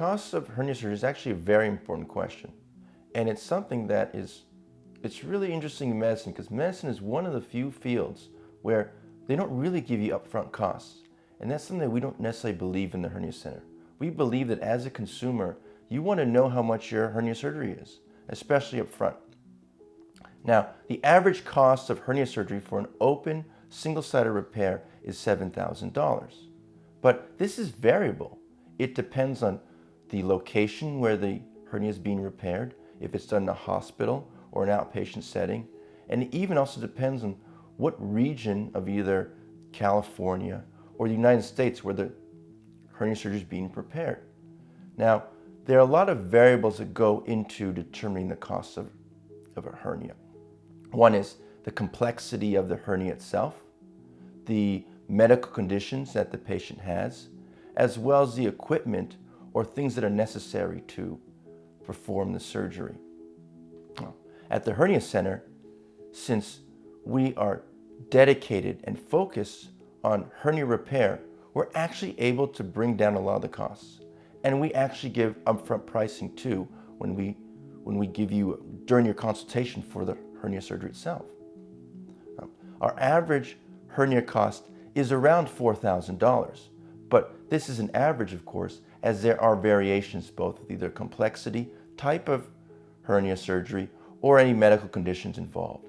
cost of hernia surgery is actually a very important question. And it's something that it's really interesting in medicine, because medicine is one of the few fields where they don't really give you upfront costs. And that's something that we don't necessarily believe in the hernia center. We believe that as a consumer, you want to know how much your hernia surgery is, especially up front. Now, the average cost of hernia surgery for an open, single-sided repair is $7,000. But this is variable. It depends on the location where the hernia is being repaired, if it's done in a hospital or an outpatient setting, and it even also depends on what region of either California or the United States where the hernia surgery is being prepared. Now, there are a lot of variables that go into determining the cost of a hernia. One is the complexity of the hernia itself, the medical conditions that the patient has, as well as the equipment or things that are necessary to perform the surgery. At the Hernia Center, since we are dedicated and focused on hernia repair, we're actually able to bring down a lot of the costs. And we actually give upfront pricing too when we give you during your consultation for the hernia surgery itself. Our average hernia cost is around $4,000, but this is an average, of course, as there are variations both with either complexity, type of hernia surgery, or any medical conditions involved.